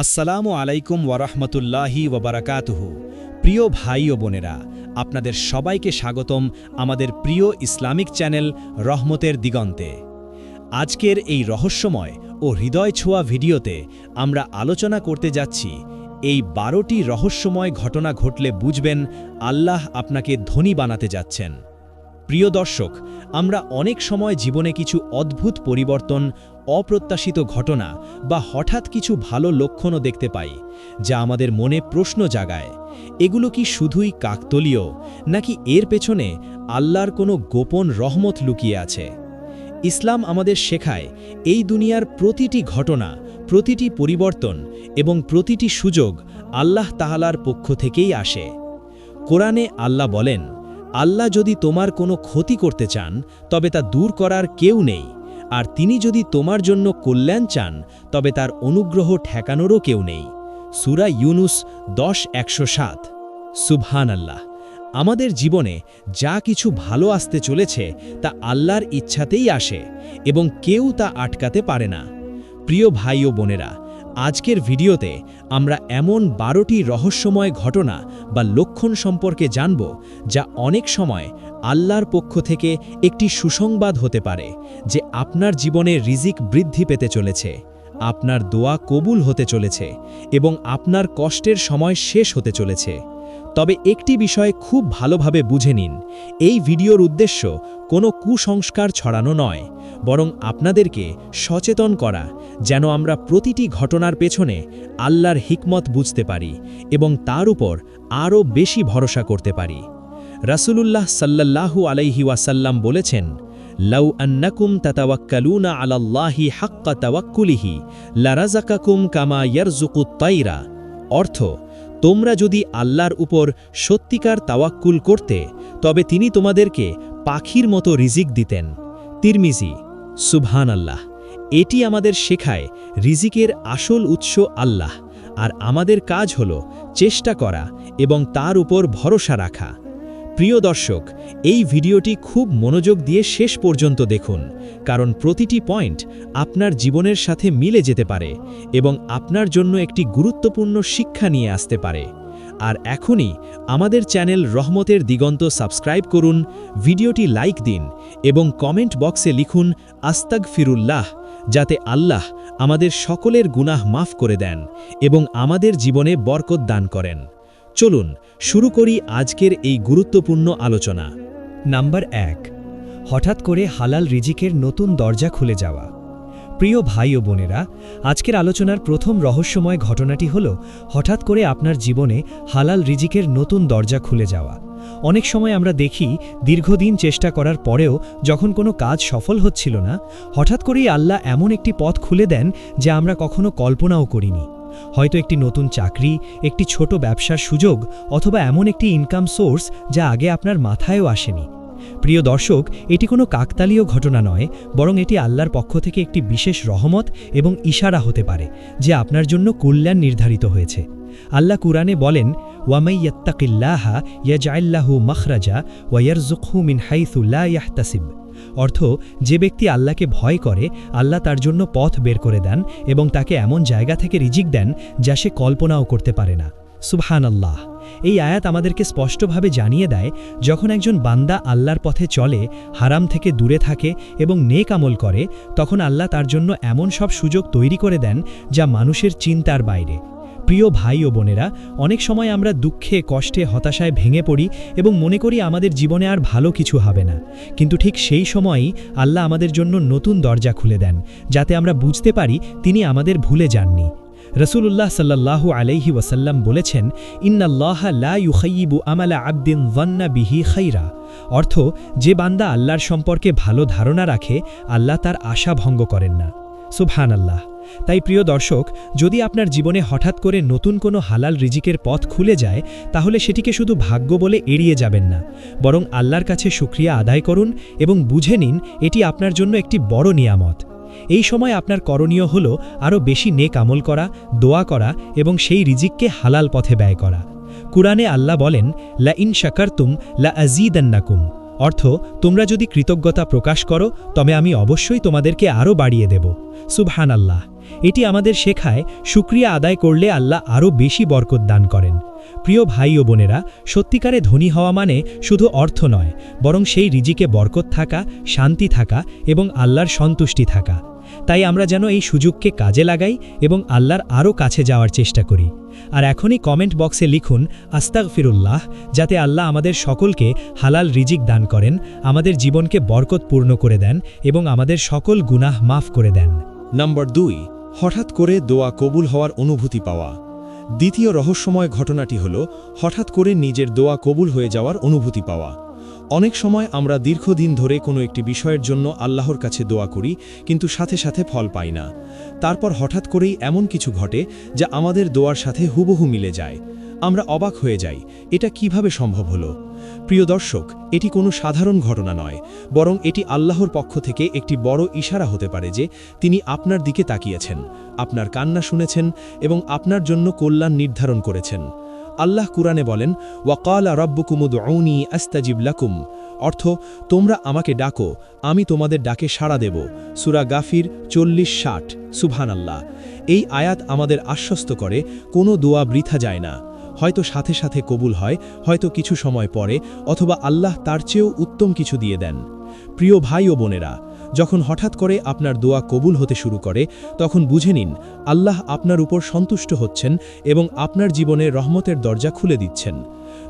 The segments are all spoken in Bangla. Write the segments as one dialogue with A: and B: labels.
A: আসসালামু আলাইকুম ওয়ারাহমাতুল্লাহি ওয়াবারাকাতুহু। প্রিয় ভাই ও বোনেরা, আপনাদের সবাইকে স্বাগতম আমাদের প্রিয় ইসলামিক চ্যানেল রহমতের দিগন্তে। আজকের এই রহস্যময় ও হৃদয় ছোঁয়া ভিডিওতে আমরা আলোচনা করতে যাচ্ছি এই 12টি রহস্যময় ঘটনা ঘটলে বুঝবেন আল্লাহ আপনাকে ধনী বানাতে যাচ্ছেন। প্রিয় দর্শক, আমরা অনেক সময় জীবনে কিছু অদ্ভুত পরিবর্তন, অপ্রত্যাশিত ঘটনা বা হঠাৎ কিছু ভালো লক্ষণও দেখতে পাই, যা আমাদের মনে প্রশ্ন জাগায়। এগুলো কি শুধুই কাকতালীয়, নাকি এর পেছনে আল্লাহর কোনো গোপন রহমত লুকিয়ে আছে? ইসলাম আমাদের শেখায় এই দুনিয়ার প্রতিটি ঘটনা, প্রতিটি পরিবর্তন এবং প্রতিটি সুযোগ আল্লাহ তাআলার পক্ষ থেকেই আসে। কোরআনে আল্লাহ বলেন, আল্লাহ যদি তোমার কোনো ক্ষতি করতে চান তবে তা দূর করার কেউ নেই, আর তিনি যদি তোমার জন্য কল্যাণ চান তবে তার অনুগ্রহ ঠেকানোরও কেউ নেই। সূরা ইউনুস 10:107। সুবহানাল্লাহ। আমাদের জীবনে যা কিছু ভালো আসতে চলেছে তা আল্লাহর ইচ্ছাতেই আসে এবং কেউ তা আটকাতে পারে না। প্রিয় ভাই ও বোনেরা, আজকের ভিডিওতে আমরা এমন 12টি রহস্যময় ঘটনা বা লক্ষণ সম্পর্কে জানব, যা অনেক সময় আল্লাহর পক্ষ থেকে একটি সুসংবাদ হতে পারে যে আপনার জীবনে রিজিক বৃদ্ধি পেতে চলেছে, আপনার দোয়া কবুল হতে চলেছে এবং আপনার কষ্টের সময় শেষ হতে চলেছে। তবে একটি বিষয় খুব ভালোভাবে বুঝে নিন, এই ভিডিওর উদ্দেশ্য কোনো কুসংস্কার ছড়ানো নয়, বরং আপনাদেরকে সচেতন করা, যেন আমরা প্রতিটি ঘটনার পেছনে আল্লাহর হিকমত বুঝতে পারি এবং তার উপর আরও বেশি ভরসা করতে পারি। রাসূলুল্লাহ সাল্লাল্লাহু আলাইহি ওয়াসাল্লাম বলেছেন, লাউ আন্নাকুম তাতাওয়াক্কালুনা আলাল্লাহি হাক্কা তাওয়াক্কুলিহি লারাযাকাকুম কামা ইয়ারযুকুত তাইরা। অর্থ, তোমরা যদি আল্লাহর উপর সত্যিকার তাওয়াক্কুল করতে তবে তিনি তোমাদেরকে পাখির মতো রিজিক দিতেন। তিরমিজি। সুবহানাল্লাহ। এটি আমাদের শেখায় রিজিকের আসল উৎস আল্লাহ, আর আমাদের কাজ হল চেষ্টা করা এবং তার উপর ভরসা রাখা। প্রিয় দর্শক, এই ভিডিওটি খুব মনোযোগ দিয়ে শেষ পর্যন্ত দেখুন, কারণ প্রতিটি পয়েন্ট আপনার জীবনের সাথে মিলে যেতে পারে এবং আপনার জন্য একটি গুরুত্বপূর্ণ শিক্ষা নিয়ে আসতে পারে। আর এখনই আমাদের চ্যানেল রহমতের দিগন্ত সাবস্ক্রাইব করুন, ভিডিওটি লাইক দিন এবং কমেন্ট বক্সে লিখুন আস্তাগফিরুল্লাহ, যাতে আল্লাহ আমাদের সকলের গুনাহ মাফ করে দেন এবং আমাদের জীবনে বরকত দান করেন। চলুন শুরু করি আজকের এই গুরুত্বপূর্ণ আলোচনা।
B: নাম্বার 1, হঠাৎ করে হালাল রিজিকের নতুন দরজা খুলে যাওয়া। প্রিয় ভাই ও বোনেরা, আজকের আলোচনার প্রথম রহস্যময় ঘটনাটি হল হঠাৎ করে আপনার জীবনে হালাল রিজিকের নতুন দরজা খুলে যাওয়া। অনেক সময় আমরা দেখি দীর্ঘদিন চেষ্টা করার পরেও যখন কোনো কাজ সফল হচ্ছিল না, হঠাৎ করেই আল্লাহ এমন একটি পথ খুলে দেন যা আমরা কখনো কল্পনাও করিনি। হয়তো একটি নতুন চাকরি, একটি ছোট ব্যবসার সুযোগ, অথবা এমন একটি ইনকাম সোর্স যা আগে আপনার মাথায়ও আসেনি। প্রিয় দর্শক, এটি কোনো কাকতালীয় ঘটনা নয়, বরং এটি আল্লাহর পক্ষ থেকে একটি বিশেষ রহমত এবং ইশারা হতে পারে যে আপনার জন্য কল্যাণ নির্ধারিত হয়েছে। আল্লাহ কুরআনে বলেন, ওয়ামাই ইয়াত্তাকিল্লাহা ইয়াজআল লাহু মাখরাজা ওয়া ইয়ারযুকহু মিন হাইসু লা ইয়াহতাসিব। অর্থ, যে ব্যক্তি আল্লাহকে ভয় করে, আল্লাহ তার জন্য পথ বের করে দেন এবং তাকে এমন জায়গা থেকে রিজিক দেন যা সে কল্পনাও করতে পারে না। সুবহানাল্লাহ। এই আয়াত আমাদেরকে স্পষ্টভাবে জানিয়ে দেয়, যখন একজন বান্দা আল্লাহর পথে চলে, হারাম থেকে দূরে থাকে এবং নেক আমল করে, তখন আল্লাহ তার জন্য এমন সব সুযোগ তৈরি করে দেন যা মানুষের চিন্তার বাইরে। প্রিয় ভাই ও বোনেরা, অনেক সময় আমরা দুঃখে, কষ্টে, হতাশায় ভেঙে পড়ি এবং মনে করি আমাদের জীবনে আর ভালো কিছু হবে না। কিন্তু ঠিক সেই সময়ই আল্লাহ আমাদের জন্য নতুন দরজা খুলে দেন, যাতে আমরা বুঝতে পারি তিনি আমাদের ভুলে যাননি। রাসূলুল্লাহ সাল্লাল্লাহু আলাইহি ওয়াসাল্লাম বলেছেন, ইন্নাল্লাহা লা ইউখাইয়িবু আমালা আবদিন যান্না বিহি খাইরা। অর্থ, যে বান্দা আল্লাহর সম্পর্কে ভালো ধারণা রাখে, আল্লাহ তার আশা ভঙ্গ করেন না। সুবহানাল্লাহ। তাই প্রিয় দর্শক, যদি আপনার জীবনে হঠাৎ করে নতুন কোনো হালাল রিজিকের পথ খুলে যায়, তাহলে সেটিকে শুধু ভাগ্য বলে এড়িয়ে যাবেন না, বরং আল্লাহর কাছে শুকরিয়া আদায় করুন এবং বুঝে নিন এটি আপনার জন্য একটি বড় নিয়ামত। এই সময় আপনার করণীয় হল আরও বেশি নেক আমল করা, দোয়া করা এবং সেই রিজিককে হালাল পথে ব্যয় করা। কুরআনে আল্লাহ বলেন, লা ইন শাকারতুম লা আযীদান্নাকুম। অর্থ, তোমরা যদি কৃতজ্ঞতা প্রকাশ করো তবে আমি অবশ্যই তোমাদেরকে আরও বাড়িয়ে দেব। সুবহানাল্লাহ। এটি আমাদের শেখায় শুকরিয়া আদায় করলে আল্লাহ আরও বেশি বরকত দান করেন। প্রিয় ভাই ও বোনেরা, সত্যিকারে ধনী হওয়া মানে শুধু অর্থ নয়, বরং সেই রিজিকে বরকত থাকা, শান্তি থাকা এবং আল্লাহর সন্তুষ্টি থাকা। তাই আমরা যেন এই সুযোগকে কাজে লাগাই এবং আল্লাহর আরও কাছে যাওয়ার চেষ্টা করি। আর এখনই কমেন্ট বক্সে লিখুন আস্তাগফিরুল্লাহ, যাতে আল্লাহ আমাদের সকলকে হালাল রিজিক দান করেন, আমাদের জীবনকে বরকতপূর্ণ করে দেন এবং আমাদের সকল গুনাহ মাফ করে দেন।
A: নাম্বার 2, হঠাৎ করে দোয়া কবুল হওয়ার অনুভূতি পাওয়া। দ্বিতীয় রহস্যময় ঘটনাটি হল হঠাৎ করে নিজের দোয়া কবুল হয়ে যাওয়ার অনুভূতি পাওয়া। অনেক সময় আমরা দীর্ঘদিন ধরে কোনো একটি বিষয়ের জন্য আল্লাহর কাছে দোয়া করি, কিন্তু সাথে সাথে ফল পাই না। তারপর হঠাৎ করেই এমন কিছু ঘটে যা আমাদের দোয়ার সাথে হুবহু মিলে যায়। আমরা অবাক হয়ে যাই, এটা কিভাবে সম্ভব হলো? প্রিয় দর্শক, এটি কোনো সাধারণ ঘটনা নয়, বরং এটি আল্লাহর পক্ষ থেকে একটি বড় ইশারা হতে পারে যে তিনি আপনার দিকে তাকিয়েছেন, আপনার কান্না শুনেছেন এবং আপনার জন্য কল্যাণ নির্ধারণ করেছেন। আল্লাহ কুরআনে বলেন, ওয়াকালা রাব্বুকুমুদউনি আস্তাজিব লাকুম, অর্থ তোমরা আমাকে ডাকো, আমি তোমাদের ডাকে সাড়া দেব। সূরা গাফির 40-60। সুবহানাল্লাহ। এই আয়াত আমাদের আশ্বস্ত করে কোনো দোয়া বৃথা যায় না। হয়তো সাথে সাথে কবুল হয়, হয়তো কিছু সময় পরে, অথবা আল্লাহ তার চেয়েও উত্তম কিছু দিয়ে দেন। প্রিয় ভাই ও বোনেরা, যখন হঠাৎ করে আপনার দোয়া কবুল হতে শুরু করে, তখন বুঝে নিন আল্লাহ আপনার উপর সন্তুষ্ট হচ্ছেন এবং আপনার জীবনে রহমতের দরজা খুলে দিচ্ছেন।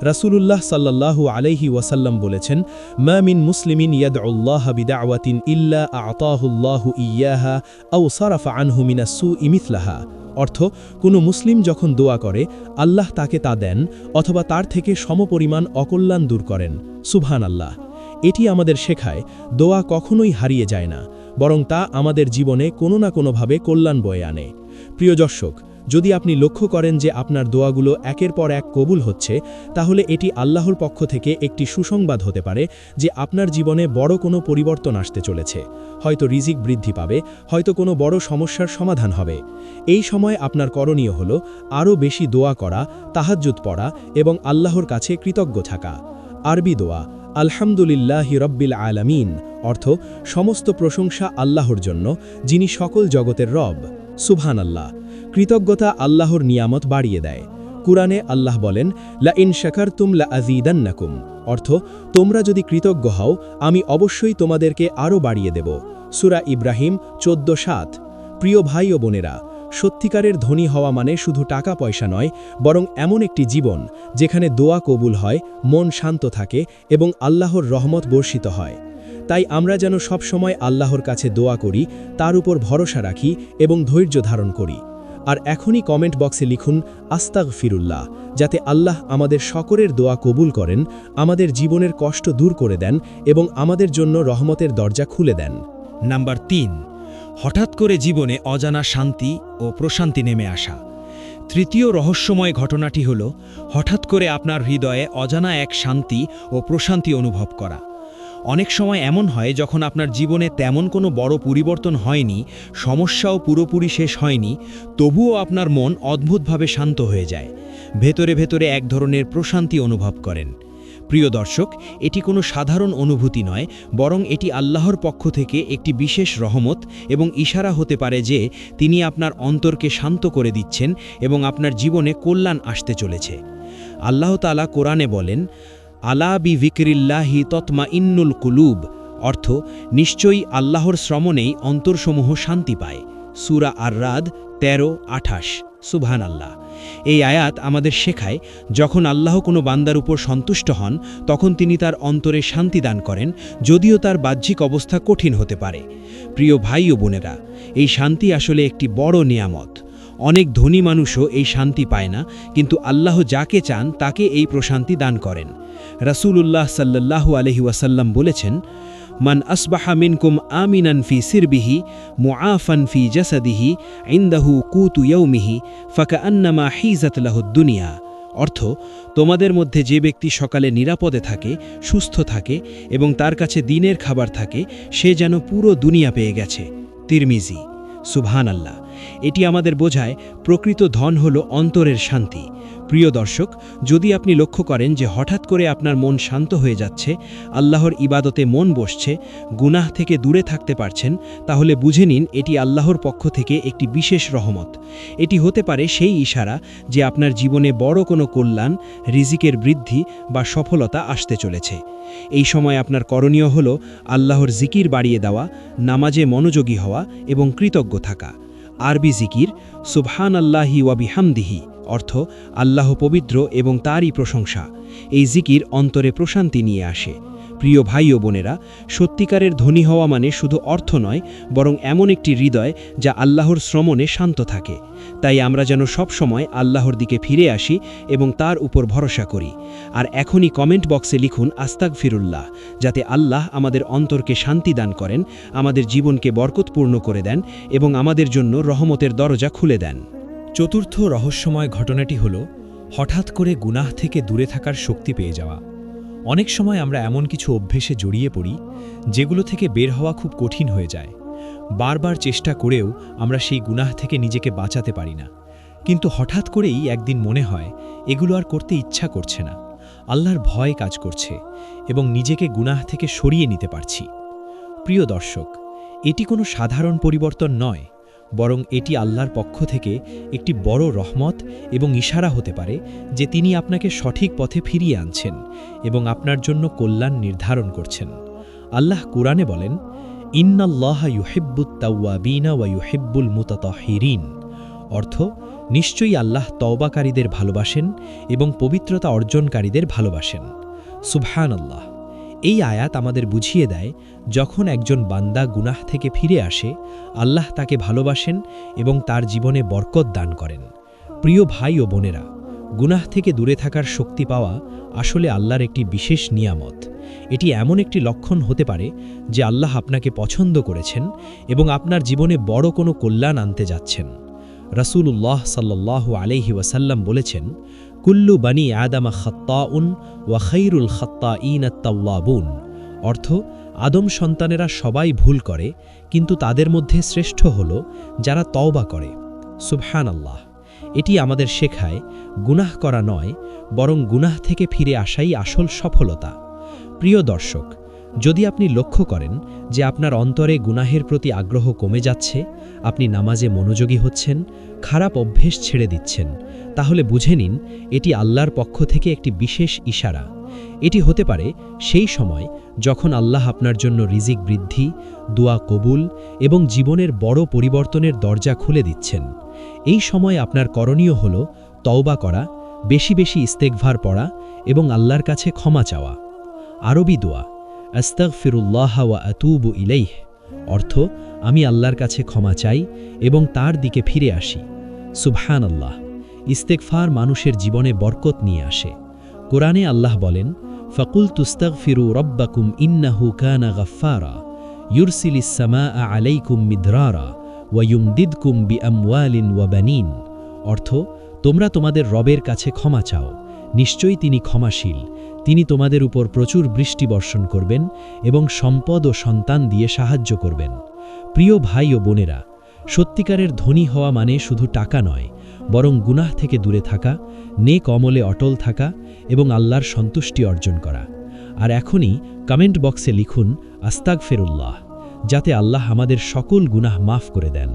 A: রাসূলুল্লাহ সাল্লাল্লাহু আলাইহি ওয়াসাল্লাম বলেছেন, মা মিন মুসলিমিন ইয়াদউল্লাহ বিদাওয়াতিন ইল্লা আ'তাহুল্লাহু ইয়াহা আও সারাফা আনহু মিনাস সুই মিথলাহা। অর্থ, কোনো মুসলিম যখন দোয়া করে আল্লাহ তাকে তা দেন অথবা তার থেকে সমপরিমাণ অকল্যাণ দূর করেন। সুবহানাল্লাহ। এটি আমাদের শেখায় দোয়া কখনোই হারিয়ে যায় না, বরং তা আমাদের জীবনে কোনো না কোনোভাবে কল্যাণ বয়ে আনে। প্রিয় দর্শক, যদি আপনি লক্ষ্য করেন যে আপনার দোয়াগুলো একের পর এক কবুল হচ্ছে, তাহলে এটি আল্লাহর পক্ষ থেকে একটি সুসংবাদ হতে পারে যে আপনার জীবনে বড় কোনো পরিবর্তন আসতে চলেছে। হয়তো রিজিক বৃদ্ধি পাবে, হয়তো কোনো বড় সমস্যার সমাধান হবে। এই সময় আপনার করণীয় হল আরও বেশি দোয়া করা, তাহাজ্জুদ পড়া এবং আল্লাহর কাছে কৃতজ্ঞ থাকা। আরবি দোয়া আলহামদুলিল্লাহি রব্বিল আলামিন, অর্থ সমস্ত প্রশংসা আল্লাহর জন্য, যিনি সকল জগতের রব। সুবহানাল্লাহ। কৃতজ্ঞতা আল্লাহর নিয়ামত বাড়িয়ে দেয়। কুরআনে আল্লাহ বলেন, লা ইন শাকারতুম লা আযীদান্নাকুম, অর্থ তোমরা যদি কৃতজ্ঞ হও আমি অবশ্যই তোমাদেরকে আরও বাড়িয়ে দেব। সূরা ইব্রাহিম 14:7। প্রিয় ভাই ও বোনেরা, সত্যিকারের ধনী হওয়া মানে শুধু টাকা পয়সা নয়, বরং এমন একটি জীবন যেখানে দোয়া কবুল হয়, মন শান্ত থাকে এবং আল্লাহর রহমত বর্ষিত হয়। তাই আমরা যেন সবসময় আল্লাহর কাছে দোয়া করি, তার উপর ভরসা রাখি এবং ধৈর্য ধারণ করি। আর এখনই কমেন্ট বক্সে লিখুন আস্তাগফিরুল্লাহ, যাতে আল্লাহ আমাদের সকলের দোয়া কবুল করেন, আমাদের জীবনের কষ্ট দূর করে দেন এবং আমাদের জন্য রহমতের দরজা খুলে দেন।
B: নাম্বার 3, হঠাৎ করে জীবনে অজানা শান্তি ও প্রশান্তি নেমে আসা। তৃতীয় রহস্যময় ঘটনাটি হল হঠাৎ করে আপনার হৃদয়ে অজানা এক শান্তি ও প্রশান্তি অনুভব করা। অনেক সময় এমন হয় যখন আপনার জীবনে তেমন কোনো বড় পরিবর্তন হয়নি, সমস্যাও পুরোপুরি শেষ হয়নি, তবুও আপনার মন অদ্ভুতভাবে শান্ত হয়ে যায়। ভেতরে ভেতরে এক ধরনের প্রশান্তি অনুভব করেন। প্রিয় দর্শক, এটি কোনো সাধারণ অনুভূতি নয়, বরং এটি আল্লাহর পক্ষ থেকে একটি বিশেষ রহমত এবং ইশারা হতে পারে যে তিনি আপনার অন্তরকে শান্ত করে দিচ্ছেন এবং আপনার জীবনে কল্যাণ আসতে চলেছে। আল্লাহ তাআলা কোরআনে বলেন, আলা বি যিকরিল্লাহি তাতমাইন্নুল কুলুব, অর্থ নিশ্চয়ই আল্লাহর শ্রমণেই অন্তরসমূহ শান্তি পায়। সূরা আর-রাদ 13-28। সুবহানাল্লাহ। এই আয়াত আমাদের শেখায় যখন আল্লাহ কোনো বান্দার উপর সন্তুষ্ট হন, তখন তিনি তার অন্তরে শান্তি দান করেন, যদিও তার বাহ্যিক অবস্থা কঠিন হতে পারে। প্রিয় ভাই ও বোনেরা, এই শান্তি আসলে একটি বড় নিয়ামত। অনেক ধনী মানুষও এই শান্তি পায় না, কিন্তু আল্লাহ যাকে চান তাকে এই প্রশান্তি দান করেন। রাসূলুল্লাহ সাল্লাল্লাহু আলাইহি ওয়াসাল্লাম বলেছেন, মান আসবাহা মিনকুম আমিনান ফি সিরবিহি মুআফান ফি জাসাদিহি ইনদাহু কুতু ইয়াউমিহি ফাকান্নামা হিজাত লাহুদ দুনিয়া। অর্থ, তোমাদের মধ্যে যে ব্যক্তি সকালে নিরাপদে থাকে, সুস্থ থাকে এবং তার কাছে দিনের খাবার থাকে, সে যেন পুরো দুনিয়া পেয়ে গেছে। তিরমিজি। সুবহানাল্লাহ। এটি আমাদের বোঝায় প্রকৃত ধন হল অন্তরের শান্তি।
A: প্রিয় দর্শক, যদি আপনি লক্ষ্য করেন যে হঠাৎ করে আপনার মন শান্ত হয়ে যাচ্ছে, আল্লাহর ইবাদতে মন বসছে, গুনাহ থেকে দূরে থাকতে পারছেন, তাহলে বুঝে নিন এটি আল্লাহর পক্ষ থেকে একটি বিশেষ রহমত। এটি হতে পারে সেই ইশারা যে আপনার জীবনে বড় কোনো কল্যাণ, রিজিকের বৃদ্ধি বা সফলতা আসতে চলেছে। এই সময় আপনার করণীয় হল আল্লাহর জিকির বাড়িয়ে দেওয়া, নামাজে মনোযোগী হওয়া এবং কৃতজ্ঞ থাকা। আরবি জিকির সুবহানাল্লাহি ওয়া বিহামদিহি, অর্থ আল্লাহ পবিত্র এবং তারই প্রশংসা। এই জিকির অন্তরে প্রশান্তি নিয়ে আসে। প্রিয় ভাই ও বোনেরা, সত্যিকারের ধনী হওয়া মানে শুধু অর্থ নয়, বরং এমন একটি হৃদয় যা আল্লাহর শ্রমণে শান্ত থাকে। তাই আমরা যেন সব সময় আল্লাহর দিকে ফিরে আসি এবং তার উপর ভরসা করি। আর এখনই কমেন্ট বক্সে লিখুন আস্তাগফিরুল্লাহ, যাতে আল্লাহ আমাদের অন্তরকে শান্তি দান করেন, আমাদের জীবনকে বরকতপূর্ণ করে দেন এবং আমাদের জন্য রহমতের দরজা খুলে দেন।
B: চতুর্থ রহস্যময় ঘটনাটি হল হঠাৎ করে গুনাহ থেকে দূরে থাকার শক্তি পেয়ে যাওয়া। অনেক সময় আমরা এমন কিছু অভ্যেসে জড়িয়ে পড়ি যেগুলো থেকে বের হওয়া খুব কঠিন হয়ে যায়। বারবার চেষ্টা করেও আমরা সেই গুনাহ থেকে নিজেকে বাঁচাতে পারি না, কিন্তু হঠাৎ করেই একদিন মনে হয় এগুলো আর করতে ইচ্ছা করছে না। আল্লাহর ভয় কাজ করছে এবং নিজেকে গুনাহ থেকে সরিয়ে নিতে পারছি। প্রিয় দর্শক, এটি কোনো সাধারণ পরিবর্তন নয়, বরং এটি আল্লাহর পক্ষ থেকে একটি বড় রহমত এবং ইশারা হতে পারে যে তিনি আপনাকে সঠিক পথে ফিরিয়ে আনছেন এবং আপনার জন্য কল্যাণ নির্ধারণ করছেন। আল্লাহ কুরআনে বলেন, ইন্নাল্লাহা ইউহিব্বুত তাওয়াবিনা ওয়া ইউহিব্বুল মুতাতাহহিরিন, অর্থ নিশ্চয়ই আল্লাহ তওবাকারীদের ভালোবাসেন এবং পবিত্রতা অর্জনকারীদের ভালোবাসেন। সুবহানাল্লাহ। এই আয়াত আমাদের বুঝিয়ে দেয়, যখন একজন বান্দা গুনাহ থেকে ফিরে আসে, আল্লাহ তাকে ভালোবাসেন এবং তার জীবনে বরকত দান করেন। প্রিয় ভাই ও বোনেরা, গুনাহ থেকে দূরে থাকার শক্তি পাওয়া আসলে আল্লাহর একটি বিশেষ নিয়ামত। এটি এমন একটি লক্ষণ হতে পারে যে আল্লাহ আপনাকে পছন্দ করেছেন এবং আপনার জীবনে বড় কোনো কল্যাণ আনতে যাচ্ছেন। রাসূলুল্লাহ সাল্লাল্লাহু আলাইহি ওয়াসাল্লাম বলেছেন, কুল্লু বানি আদামা খাত্তাউন ওয়া খায়রুল খাত্তাইন আত-তাওয়াবুন, অর্থ আদম সন্তানেরা সবাই ভুল করে, কিন্তু তাদের মধ্যে শ্রেষ্ঠ হল যারা তওবা করে। সুবহানাল্লাহ। এটি আমাদের শেখায় গুনাহ করা নয়, বরং গুনাহ থেকে ফিরে আসাই আসল সফলতা। প্রিয় দর্শক, যদি আপনি লক্ষ্য করেন যে আপনার অন্তরে গুনাহের প্রতি আগ্রহ কমে যাচ্ছে, আপনি নামাজে মনোযোগী হচ্ছেন, খারাপ অভ্যেস ছেড়ে দিচ্ছেন, তাহলে বুঝে নিন এটি আল্লাহর পক্ষ থেকে একটি বিশেষ ইশারা। এটি হতে পারে সেই সময় যখন আল্লাহ আপনার জন্য রিজিক বৃদ্ধি, দোয়া কবুল এবং জীবনের বড় পরিবর্তনের দরজা খুলে দিচ্ছেন। এই সময় আপনার করণীয় হল তওবা করা, বেশি বেশি ইস্তেগফার পড়া এবং আল্লাহর কাছে ক্ষমা চাওয়া। আরবি দোয়া আস্তাগফিরুল্লাহ ওয়া আতুবু ইলাইহ, অর্থ আমি আল্লাহর কাছে ক্ষমা চাই এবং তার দিকে ফিরে আসি। সুবহানাল্লাহ। ইস্তেগফার মানুষের জীবনে বরকত নিয়ে আসে। কোরআনে আল্লাহ বলেন, ফাকুলতু আস্তাগফিরু রাব্বাকুম ইন্নাহু কানা গাফফারা ইউরসিলিস সামাআ আলাইকুম মিদরারা ওয়া ইউমদিদকুম বিআমওয়ালিন ওয়া বানিন, অর্থ তোমরা তোমাদের রবের কাছে ক্ষমা চাও, নিশ্চয়ই তিনি ক্ষমাশীল, তিনি তোমাদের উপর প্রচুর বৃষ্টি বর্ষণ করবেন এবং সম্পদ ও সন্তান দিয়ে সাহায্য করবেন। প্রিয় ভাই ও বোনেরা, সত্যিকারের ধনী হওয়া মানে শুধু টাকা নয়, বরং গুনাহ থেকে দূরে থাকা, নেক আমলে অটল থাকা এবং আল্লাহর সন্তুষ্টি অর্জন করা। আর এখনই কমেন্ট বক্সে লিখুন আস্তাগফিরুল্লাহ, যাতে আল্লাহ আমাদের সকল গুনাহ মাফ করে দেন,